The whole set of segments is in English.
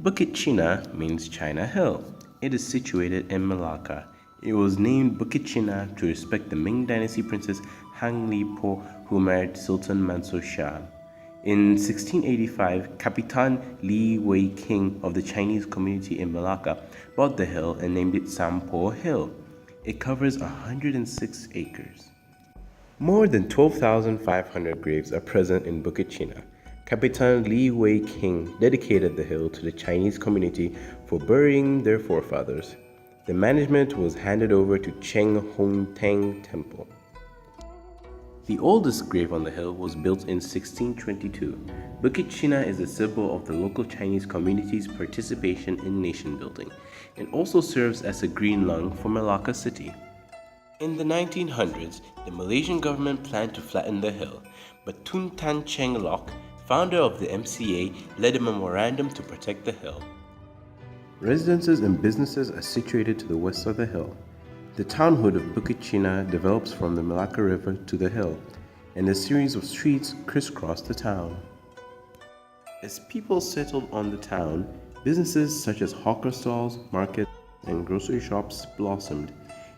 BUKIT CINA means China Hill. It is situated in Malacca. It was named BUKIT CINA to respect the Ming Dynasty Princess Hang Li Po, who married Sultan Mansur Shah. In 1685, Capitan Li Wei King of the Chinese community in Malacca bought the hill and named it Sampo Hill. It covers 106 acres. More than 12,500 graves are present in BUKIT CINA. Capitan Li Wei King dedicated the hill to the Chinese community for burying their forefathers. The management was handed over to Cheng Hong Tang Temple. The oldest grave on the hill was built in 1622. BUKIT CINA is a symbol of the local Chinese community's participation in nation building and also serves as a green lung for Malacca City. In the 1900s, the Malaysian government planned to flatten the hill, but Tun Tan Cheng Lock, founder of the MCA, led a memorandum to protect the hill. Residences and businesses are situated to the west of the hill. The townhood of BUKIT CINA develops from the Malacca River to the hill, and a series of streets crisscross the town. As people settled on the town, businesses such as hawker stalls, markets, and grocery shops blossomed.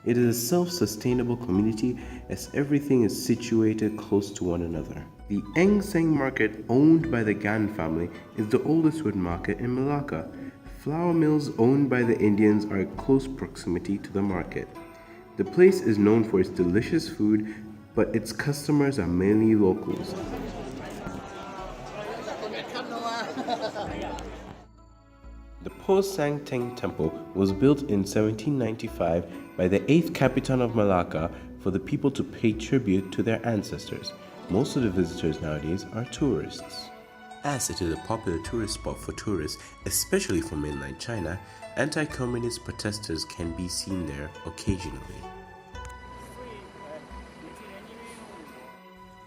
It is a self-sustainable community as everything is situated close to one another. The Eng Seng Market, owned by the Gan family, is the oldest wood market in Malacca. Flour mills owned by the Indians are in close proximity to the market. The place is known for its delicious food, but its customers are mainly locals. The Po Sang Teng Temple was built in 1795 by the 8th Capitan of Malacca for the people to pay tribute to their ancestors. Most of the visitors nowadays are tourists. As it is a popular tourist spot for tourists, especially from mainland China, anti-communist protesters can be seen there occasionally.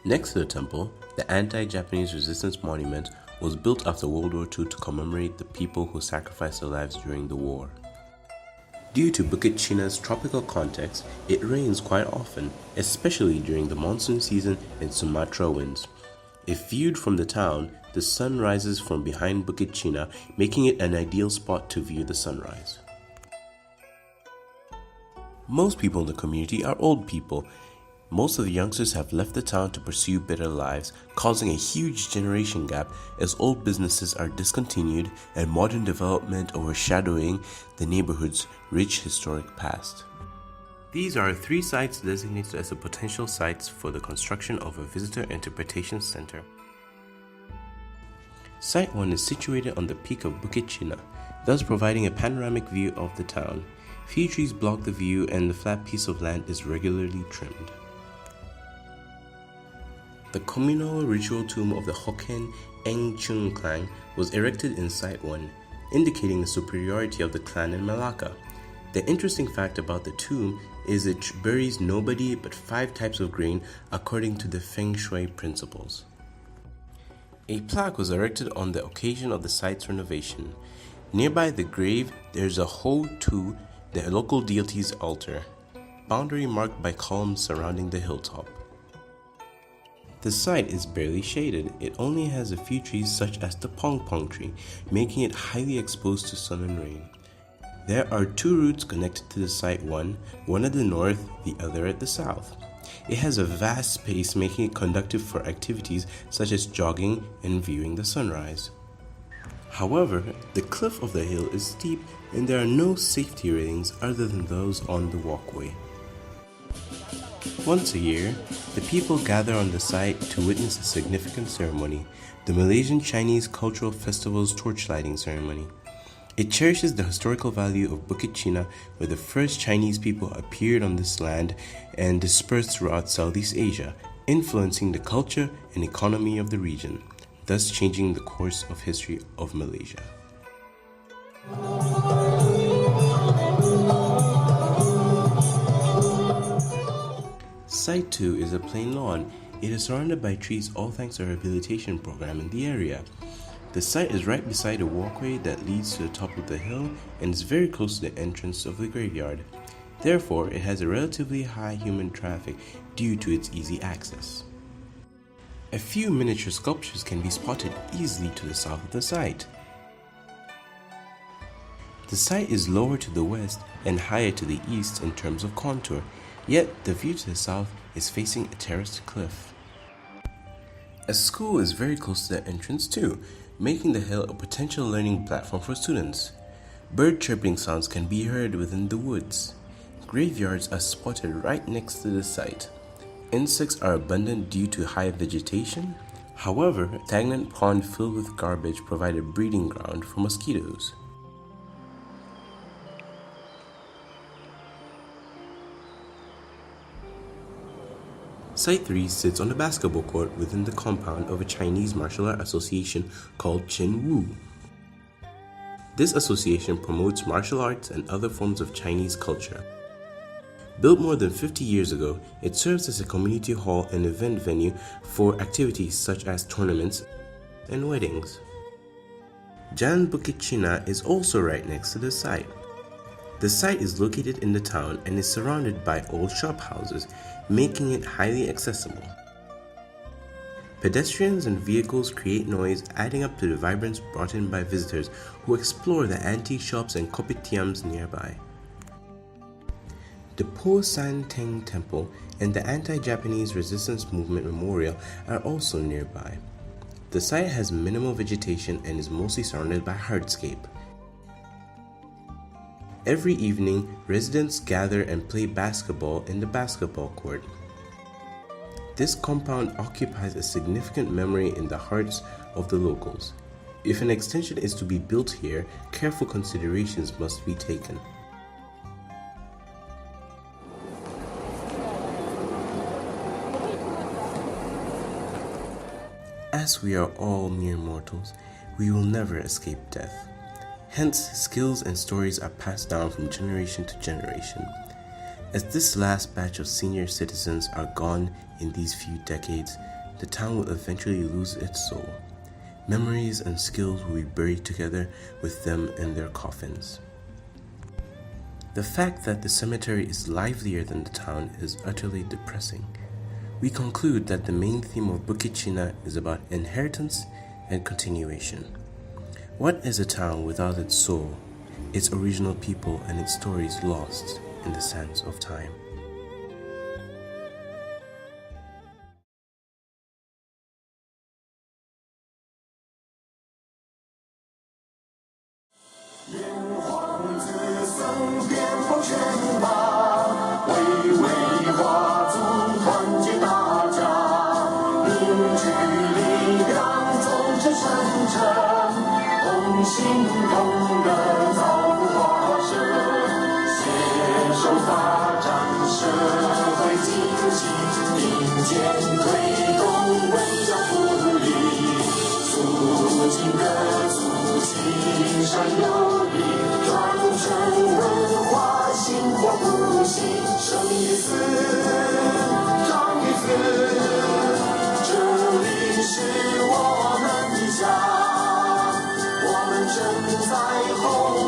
Next to the temple, the anti-Japanese resistance monument was built after World War II to commemorate the people who sacrificed their lives during the war. Due to BUKIT CINA's tropical context, it rains quite often, especially during the monsoon season and Sumatra winds. If viewed from the town, the sun rises from behind BUKIT CINA, making it an ideal spot to view the sunrise. Most people in the community are old people. Most of the youngsters have left the town to pursue better lives, causing a huge generation gap as old businesses are discontinued and modern development overshadowing the neighborhood's rich historic past. These are 3 sites designated as the potential sites for the construction of a visitor interpretation center. Site 1 is situated on the peak of BUKIT CINA, thus providing a panoramic view of the town. Few trees block the view and the flat piece of land is regularly trimmed. The communal ritual tomb of the Hokkien Eng Chung clan was erected in Site 1, indicating the superiority of the clan in Malacca. The interesting fact about the tomb is it buries nobody but 5 types of grain according to the Feng Shui principles. A plaque was erected on the occasion of the site's renovation. Nearby the grave, there is a Ho Tu, the local deity's altar, boundary marked by columns surrounding the hilltop. The site is barely shaded. It only has a few trees such as the Pong Pong tree, making it highly exposed to sun and rain. There are 2 routes connected to the site, one at the north, the other at the south. It has a vast space, making it conducive for activities such as jogging and viewing the sunrise. However, the cliff of the hill is steep and there are no safety railings other than those on the walkway. Once a year, the people gather on the site to witness a significant ceremony, the Malaysian Chinese Cultural Festival's torchlighting ceremony. It cherishes the historical value of BUKIT CINA, where the first Chinese people appeared on this land and dispersed throughout Southeast Asia, influencing the culture and economy of the region, thus changing the course of history of Malaysia. Site 2 is a plain lawn. It is surrounded by trees, all thanks to a rehabilitation program in the area. The site is right beside a walkway that leads to the top of the hill and is very close to the entrance of the graveyard. Therefore, it has a relatively high human traffic due to its easy access. A few miniature sculptures can be spotted easily to the south of the site. The site is lower to the west and higher to the east in terms of contour, yet the view to the south is facing a terraced cliff. A school is very close to the entrance too, making the hill a potential learning platform for students. Bird chirping sounds can be heard within the woods. Graveyards are spotted right next to the site. Insects are abundant due to high vegetation. However, a stagnant pond filled with garbage provides a breeding ground for mosquitoes. Site 3 sits on a basketball court within the compound of a Chinese martial art association called Chin Wu. This association promotes martial arts and other forms of Chinese culture. Built more than 50 years ago, it serves as a community hall and event venue for activities such as tournaments and weddings. BUKIT CINA is also right next to the site. The site is located in the town and is surrounded by old shop houses, making it highly accessible. Pedestrians and vehicles create noise, adding up to the vibrance brought in by visitors who explore the antique shops and kopitiams nearby. The Po San Teng Temple and the Anti-Japanese Resistance Movement Memorial are also nearby. The site has minimal vegetation and is mostly surrounded by hardscape. Every evening, residents gather and play basketball in the basketball court. This compound occupies a significant memory in the hearts of the locals. If an extension is to be built here, careful considerations must be taken. As we are all mere mortals, we will never escape death. Hence, skills and stories are passed down from generation to generation. As this last batch of senior citizens are gone in these few decades, the town will eventually lose its soul. Memories and skills will be buried together with them in their coffins. The fact that the cemetery is livelier than the town is utterly depressing. We conclude that the main theme of BUKIT CINA is about inheritance and continuation. What is a town without its soul, its original people, and its stories lost in the sands of time?我们正在后